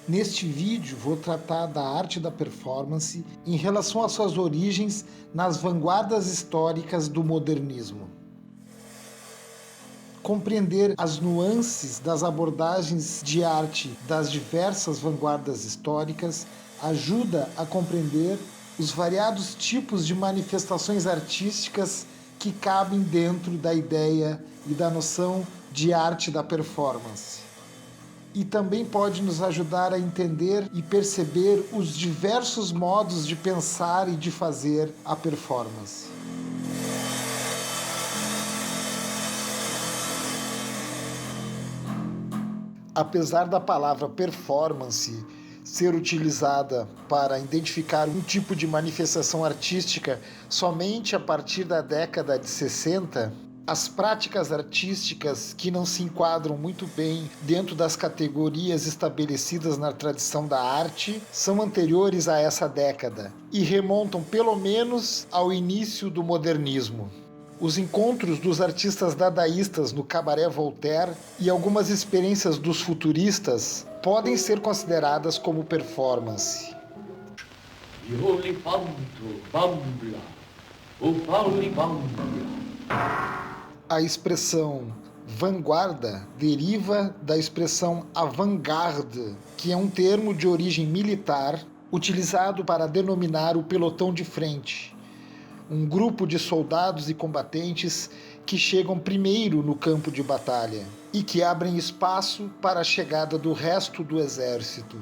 Neste vídeo vou tratar da arte da performance em relação às suas origens nas vanguardas históricas do modernismo. Compreender as nuances das abordagens de arte das diversas vanguardas históricas ajuda a compreender os variados tipos de manifestações artísticas que cabem dentro da ideia e da noção de arte da performance. E também pode nos ajudar a entender e perceber os diversos modos de pensar e de fazer a performance. Apesar da palavra performance ser utilizada para identificar um tipo de manifestação artística somente a partir da década de 60, as práticas artísticas que não se enquadram muito bem dentro das categorias estabelecidas na tradição da arte são anteriores a essa década e remontam pelo menos ao início do modernismo. Os encontros dos artistas dadaístas no Cabaré Voltaire e algumas experiências dos futuristas podem ser consideradas como performance. A expressão vanguarda deriva da expressão avant-garde, que é um termo de origem militar utilizado para denominar o pelotão de frente, um grupo de soldados e combatentes que chegam primeiro no campo de batalha e que abrem espaço para a chegada do resto do exército.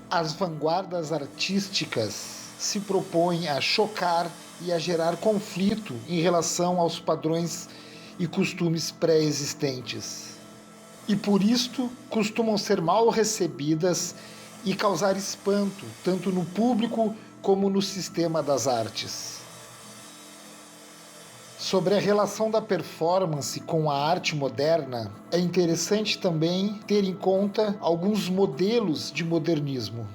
As vanguardas artísticas se propõem a chocar e a gerar conflito em relação aos padrões e costumes pré-existentes. E por isto costumam ser mal recebidas e causar espanto, tanto no público como no sistema das artes. Sobre a relação da performance com a arte moderna, é interessante também ter em conta alguns modelos de modernismo.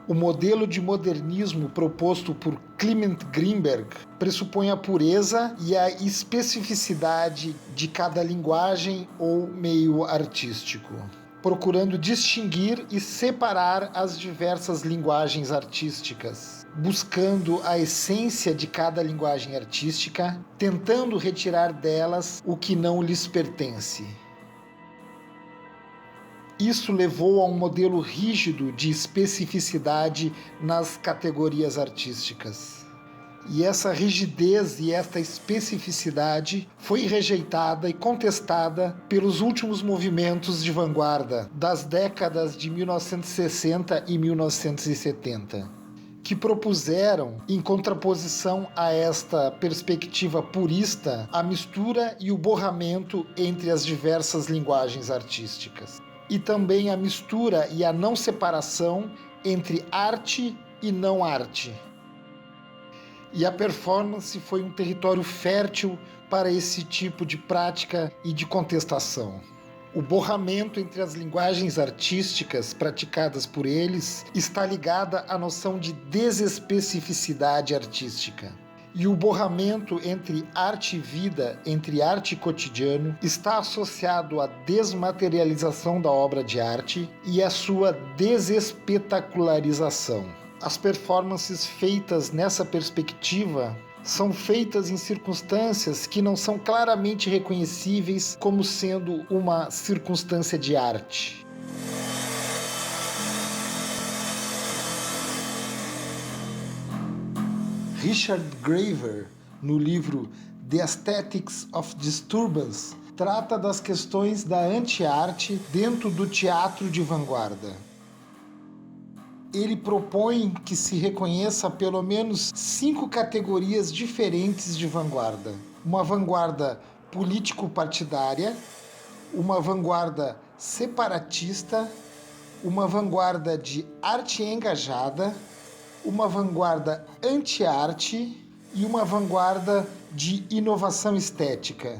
O modelo de modernismo proposto por Clement Greenberg pressupõe a pureza e a especificidade de cada linguagem ou meio artístico, procurando distinguir e separar as diversas linguagens artísticas, buscando a essência de cada linguagem artística, tentando retirar delas o que não lhes pertence. Isso levou a um modelo rígido de especificidade nas categorias artísticas. E essa rigidez e esta especificidade foi rejeitada e contestada pelos últimos movimentos de vanguarda das décadas de 1960 e 1970, que propuseram, em contraposição a esta perspectiva purista, a mistura e o borramento entre as diversas linguagens artísticas. E também a mistura e a não separação entre arte e não arte. E a performance foi um território fértil para esse tipo de prática e de contestação. O borramento entre as linguagens artísticas praticadas por eles está ligada à noção de desespecificidade artística. E o borramento entre arte e vida, entre arte e cotidiano, está associado à desmaterialização da obra de arte e à sua desespetacularização. As performances feitas nessa perspectiva são feitas em circunstâncias que não são claramente reconhecíveis como sendo uma circunstância de arte. Richard Graver, no livro The Aesthetics of Disturbance, trata das questões da anti-arte dentro do teatro de vanguarda. Ele propõe que se reconheça pelo menos 5 categorias diferentes de vanguarda. Uma vanguarda político-partidária, uma vanguarda separatista, uma vanguarda de arte engajada, uma vanguarda anti-arte e uma vanguarda de inovação estética.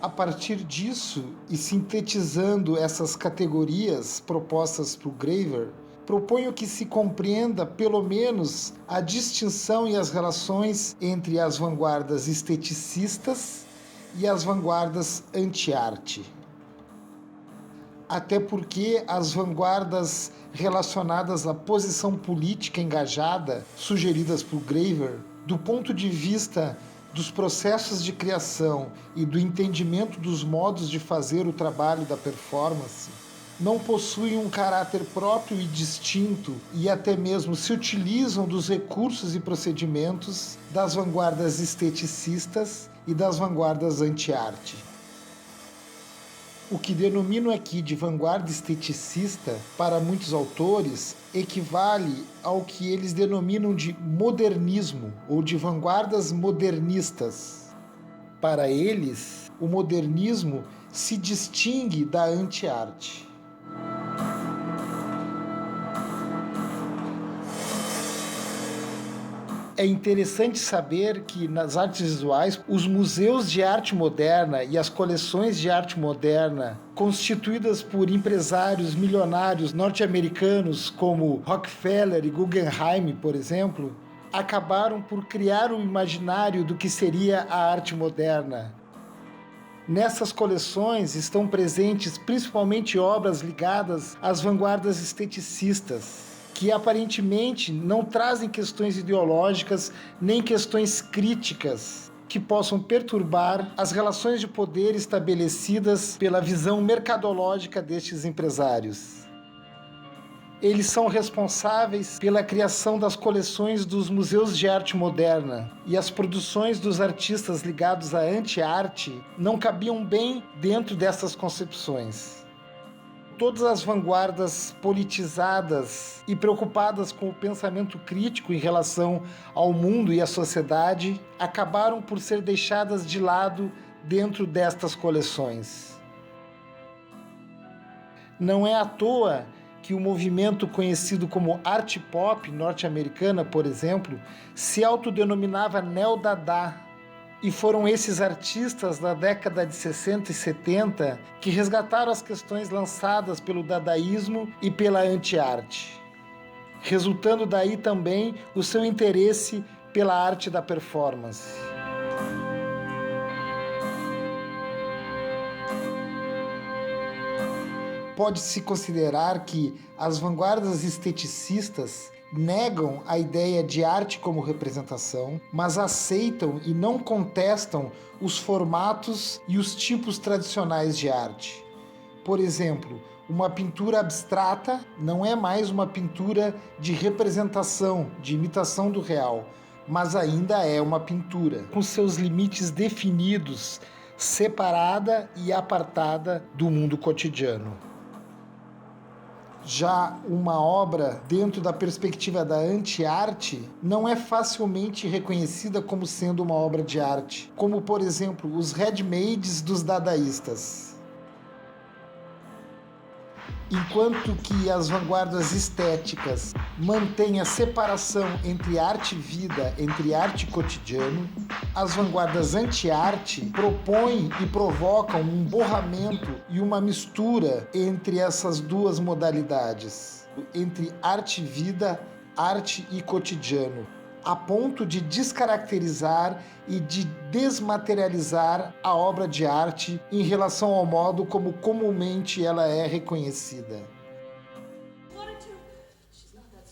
A partir disso, e sintetizando essas categorias propostas por Graver, proponho que se compreenda pelo menos a distinção e as relações entre as vanguardas esteticistas e as vanguardas anti-arte. até porque as vanguardas relacionadas à posição política engajada, sugeridas por Graeber, do ponto de vista dos processos de criação e do entendimento dos modos de fazer o trabalho da performance, não possuem um caráter próprio e distinto e até mesmo se utilizam dos recursos e procedimentos das vanguardas esteticistas e das vanguardas anti-arte. O que denomino aqui de vanguarda esteticista, para muitos autores, equivale ao que eles denominam de modernismo ou de vanguardas modernistas. Para eles, o modernismo se distingue da anti-arte. É interessante saber que nas artes visuais, os museus de arte moderna e as coleções de arte moderna, constituídas por empresários milionários norte-americanos como Rockefeller e Guggenheim, por exemplo, acabaram por criar um imaginário do que seria a arte moderna. Nessas coleções estão presentes principalmente obras ligadas às vanguardas esteticistas, que aparentemente não trazem questões ideológicas nem questões críticas que possam perturbar as relações de poder estabelecidas pela visão mercadológica destes empresários. Eles são responsáveis pela criação das coleções dos museus de arte moderna, e as produções dos artistas ligados à anti-arte não cabiam bem dentro dessas concepções. Todas as vanguardas politizadas e preocupadas com o pensamento crítico em relação ao mundo e à sociedade acabaram por ser deixadas de lado dentro destas coleções. Não é à toa que o movimento conhecido como arte pop norte-americana, por exemplo, se autodenominava Neo-Dada. E foram esses artistas da década de 60 e 70 que resgataram as questões lançadas pelo dadaísmo e pela anti-arte, resultando daí também o seu interesse pela arte da performance. Pode-se considerar que as vanguardas esteticistas negam a ideia de arte como representação, mas aceitam e não contestam os formatos e os tipos tradicionais de arte. Por exemplo, uma pintura abstrata não é mais uma pintura de representação, de imitação do real, mas ainda é uma pintura, com seus limites definidos, separada e apartada do mundo cotidiano. Já uma obra dentro da perspectiva da anti-arte não é facilmente reconhecida como sendo uma obra de arte, como por exemplo os handmades dos dadaístas. Enquanto que as vanguardas estéticas mantêm a separação entre arte e vida, entre arte e cotidiano, as vanguardas anti-arte propõem e provocam um borramento e uma mistura entre essas duas modalidades, entre arte e vida, arte e cotidiano, a ponto de descaracterizar e de desmaterializar a obra de arte em relação ao modo como comumente ela é reconhecida.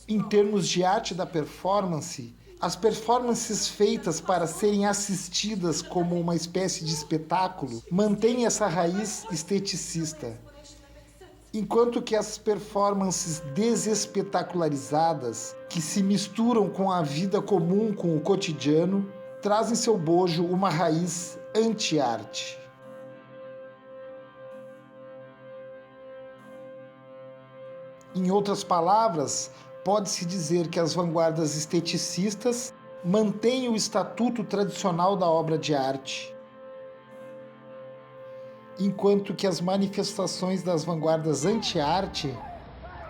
Em termos de arte da performance, as performances feitas para serem assistidas como uma espécie de espetáculo mantêm essa raiz esteticista, enquanto que as performances desespetacularizadas, que se misturam com a vida comum, com o cotidiano, trazem seu bojo uma raiz anti-arte. Em outras palavras, pode-se dizer que as vanguardas esteticistas mantêm o estatuto tradicional da obra de arte, enquanto que as manifestações das vanguardas anti-arte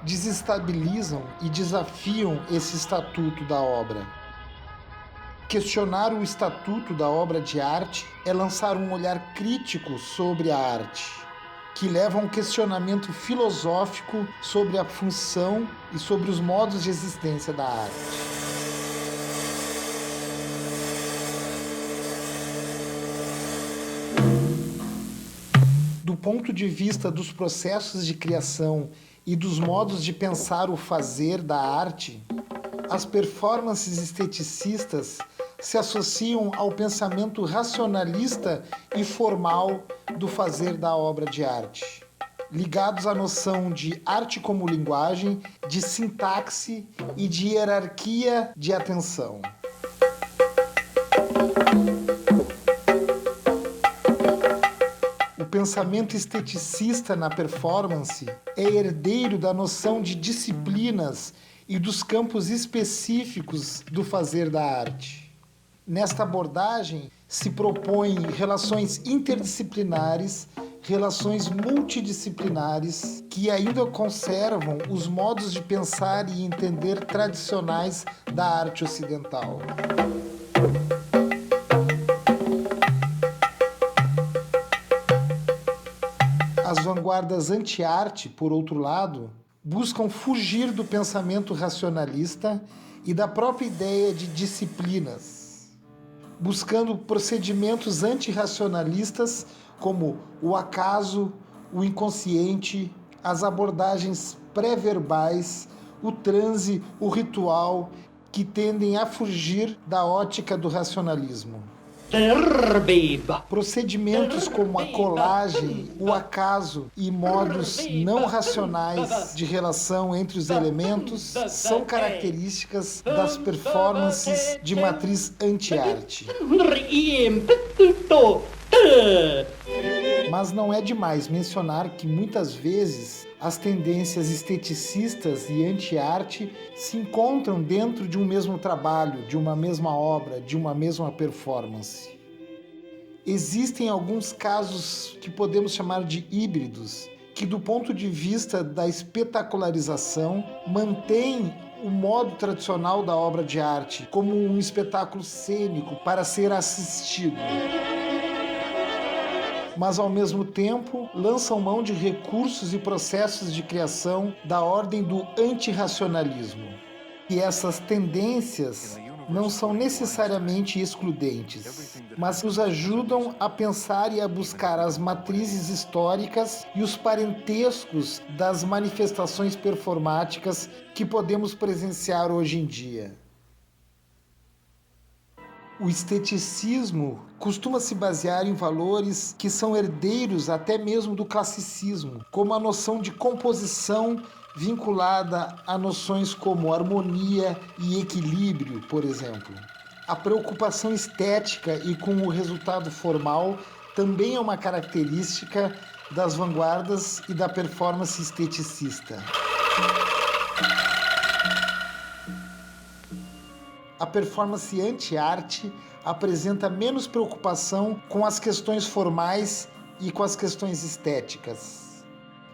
desestabilizam e desafiam esse estatuto da obra. Questionar o estatuto da obra de arte é lançar um olhar crítico sobre a arte, que leva a um questionamento filosófico sobre a função e sobre os modos de existência da arte. Do do ponto de vista dos processos de criação e dos modos de pensar o fazer da arte, as performances esteticistas se associam ao pensamento racionalista e formal do fazer da obra de arte, ligados à noção de arte como linguagem, de sintaxe e de hierarquia de atenção. O pensamento esteticista na performance é herdeiro da noção de disciplinas e dos campos específicos do fazer da arte. Nesta abordagem, se propõem relações interdisciplinares, relações multidisciplinares, que ainda conservam os modos de pensar e entender tradicionais da arte ocidental. As vanguardas anti-arte, por outro lado, buscam fugir do pensamento racionalista e da própria ideia de disciplinas, buscando procedimentos antirracionalistas como o acaso, o inconsciente, as abordagens pré-verbais, o transe, o ritual, que tendem a fugir da ótica do racionalismo. Procedimentos como a colagem, o acaso e modos não racionais de relação entre os elementos são características das performances de matriz anti-arte. Mas não é demais mencionar que muitas vezes as tendências esteticistas e anti-arte se encontram dentro de um mesmo trabalho, de uma mesma obra, de uma mesma performance. Existem alguns casos que podemos chamar de híbridos, que do ponto de vista da espetacularização mantêm o modo tradicional da obra de arte como um espetáculo cênico para ser assistido, mas ao mesmo tempo lançam mão de recursos e processos de criação da ordem do antirracionalismo. E essas tendências não são necessariamente excludentes, mas nos ajudam a pensar e a buscar as matrizes históricas e os parentescos das manifestações performáticas que podemos presenciar hoje em dia. O esteticismo costuma se basear em valores que são herdeiros até mesmo do classicismo, como a noção de composição vinculada a noções como harmonia e equilíbrio, por exemplo. A preocupação estética e com o resultado formal também é uma característica das vanguardas e da performance esteticista. A performance anti-arte apresenta menos preocupação com as questões formais e com as questões estéticas.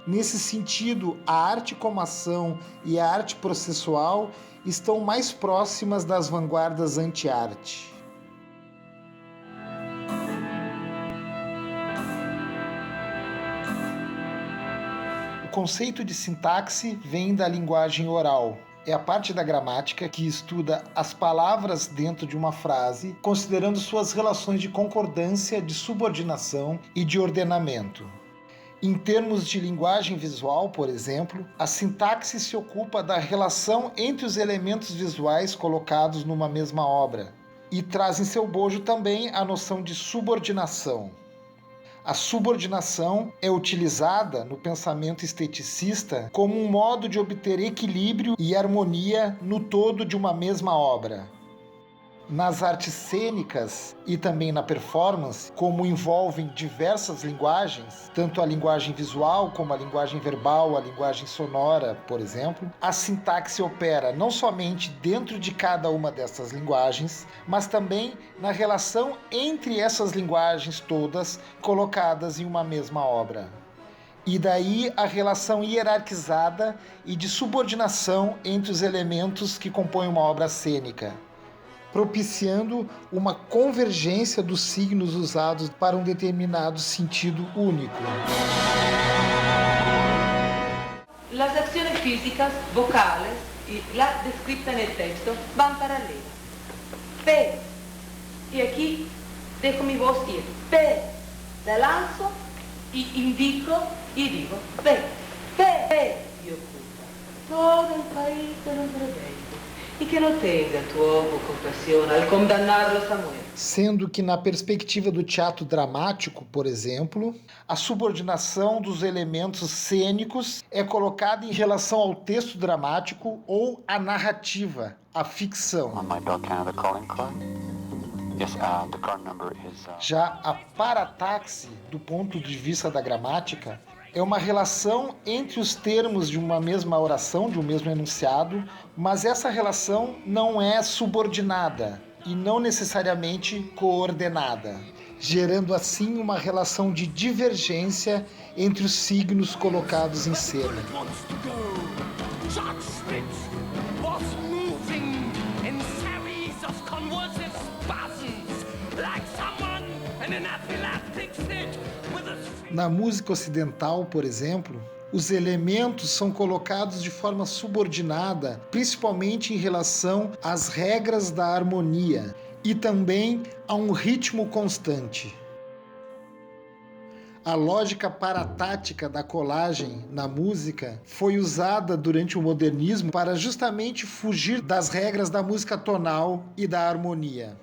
Nesse sentido, a arte como ação e a arte processual estão mais próximas das vanguardas anti-arte. O conceito de sintaxe vem da linguagem oral. É a parte da gramática que estuda as palavras dentro de uma frase, considerando suas relações de concordância, de subordinação e de ordenamento. Em termos de linguagem visual, por exemplo, a sintaxe se ocupa da relação entre os elementos visuais colocados numa mesma obra e traz em seu bojo também a noção de subordinação. A subordinação é utilizada no pensamento esteticista como um modo de obter equilíbrio e harmonia no todo de uma mesma obra. Nas artes cênicas e também na performance, como envolvem diversas linguagens, tanto a linguagem visual como a linguagem verbal, a linguagem sonora, por exemplo, a sintaxe opera não somente dentro de cada uma dessas linguagens, mas também na relação entre essas linguagens todas colocadas em uma mesma obra. E daí a relação hierarquizada e de subordinação entre os elementos que compõem uma obra cênica, propiciando uma convergência dos signos usados para um determinado sentido único. Las acciones físicas, vocales y la descrita en el texto van paralelas. P. Y aquí dejo mi voz ir. P. La lanzo Y indico y digo, ve, y ocupa todo el país de los rebeldes. E que não tenha tu ojo compaixão al condená-los a morte. Sendo que, na perspectiva do teatro dramático, por exemplo, a subordinação dos elementos cênicos é colocada em relação ao texto dramático ou à narrativa, à ficção. Já a parataxe, do ponto de vista da gramática, é uma relação entre os termos de uma mesma oração, de um mesmo enunciado, mas essa relação não é subordinada e não necessariamente coordenada, gerando assim uma relação de divergência entre os signos colocados em cena. Na música ocidental, por exemplo, os elementos são colocados de forma subordinada, principalmente em relação às regras da harmonia e também a um ritmo constante. A lógica paratática da colagem na música foi usada durante o modernismo para justamente fugir das regras da música tonal e da harmonia.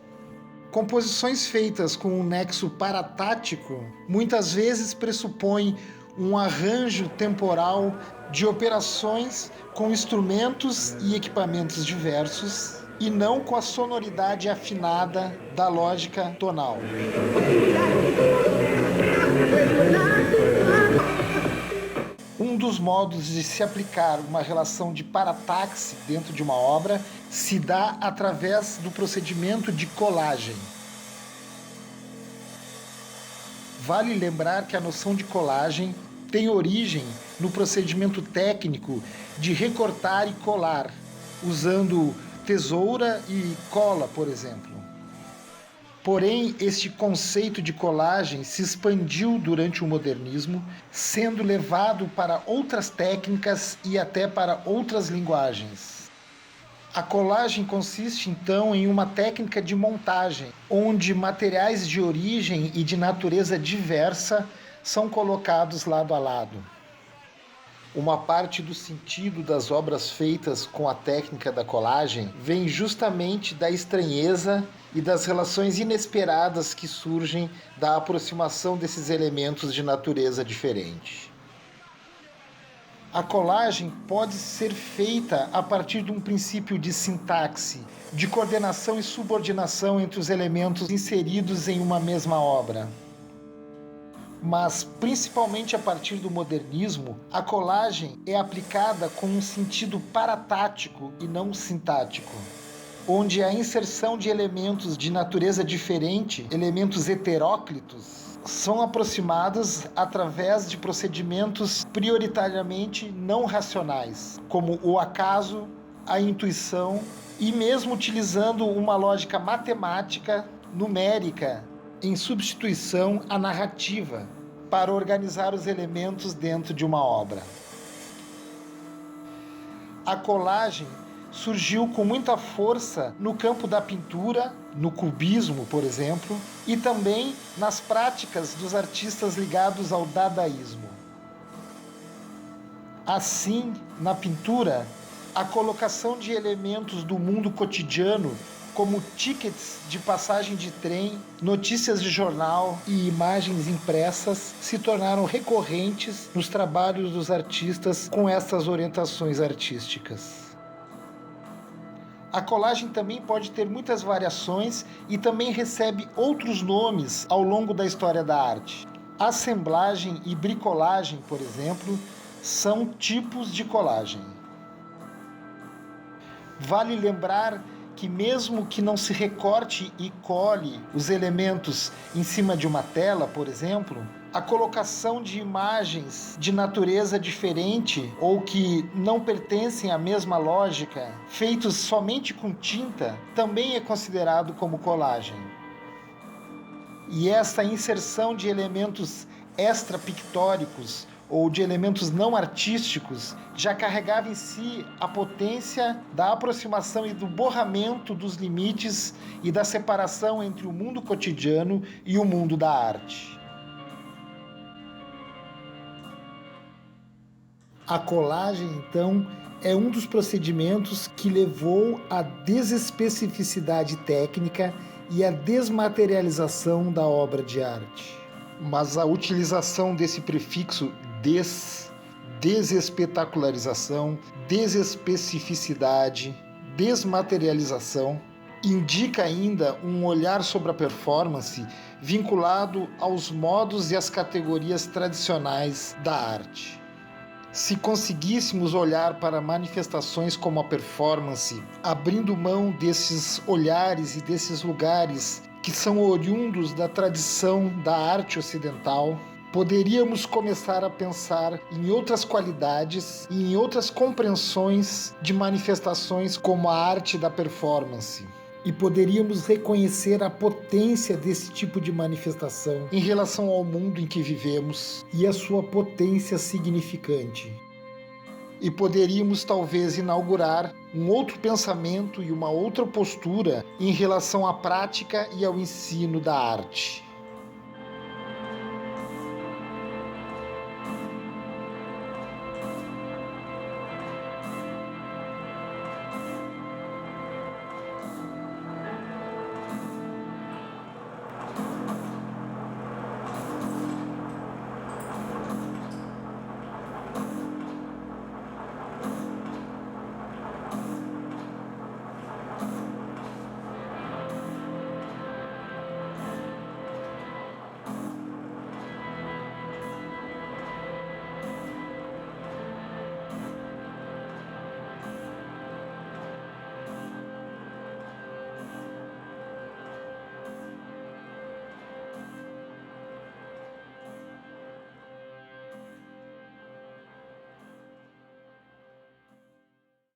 Composições feitas com um nexo paratático muitas vezes pressupõem um arranjo temporal de operações com instrumentos e equipamentos diversos e não com a sonoridade afinada da lógica tonal. Um dos modos de se aplicar uma relação de parataxe dentro de uma obra se dá através do procedimento de colagem. Vale lembrar que a noção de colagem tem origem no procedimento técnico de recortar e colar, usando tesoura e cola, por exemplo. Porém, este conceito de colagem se expandiu durante o modernismo, sendo levado para outras técnicas e até para outras linguagens. A colagem consiste, então, em uma técnica de montagem, onde materiais de origem e de natureza diversa são colocados lado a lado. Uma parte do sentido das obras feitas com a técnica da colagem vem justamente da estranheza e das relações inesperadas que surgem da aproximação desses elementos de natureza diferente. A colagem pode ser feita a partir de um princípio de sintaxe, de coordenação e subordinação entre os elementos inseridos em uma mesma obra. Mas, principalmente a partir do modernismo, a colagem é aplicada com um sentido paratático e não sintático, onde a inserção de elementos de natureza diferente, elementos heteróclitos, são aproximados através de procedimentos prioritariamente não racionais, como o acaso, a intuição e mesmo utilizando uma lógica matemática, numérica, em substituição à narrativa, para organizar os elementos dentro de uma obra. A colagem surgiu com muita força no campo da pintura, no cubismo, por exemplo, e também nas práticas dos artistas ligados ao dadaísmo. Assim, na pintura, a colocação de elementos do mundo cotidiano, como tickets de passagem de trem, notícias de jornal e imagens impressas, se tornaram recorrentes nos trabalhos dos artistas com essas orientações artísticas. A colagem também pode ter muitas variações e também recebe outros nomes ao longo da história da arte. Assemblagem e bricolagem, por exemplo, são tipos de colagem. Vale lembrar que mesmo que não se recorte e cole os elementos em cima de uma tela, por exemplo, a colocação de imagens de natureza diferente ou que não pertencem à mesma lógica, feitos somente com tinta, também é considerado como colagem. E essa inserção de elementos extrapictóricos ou de elementos não artísticos já carregava em si a potência da aproximação e do borramento dos limites e da separação entre o mundo cotidiano e o mundo da arte. A colagem, então, é um dos procedimentos que levou à desespecificidade técnica e à desmaterialização da obra de arte. Mas a utilização desse prefixo desespetacularização, desespecificidade, desmaterialização, indica ainda um olhar sobre a performance vinculado aos modos e às categorias tradicionais da arte. Se conseguíssemos olhar para manifestações como a performance, abrindo mão desses olhares e desses lugares que são oriundos da tradição da arte ocidental, poderíamos começar a pensar em outras qualidades e em outras compreensões de manifestações como a arte da performance. E poderíamos reconhecer a potência desse tipo de manifestação em relação ao mundo em que vivemos e a sua potência significante. E poderíamos talvez inaugurar um outro pensamento e uma outra postura em relação à prática e ao ensino da arte.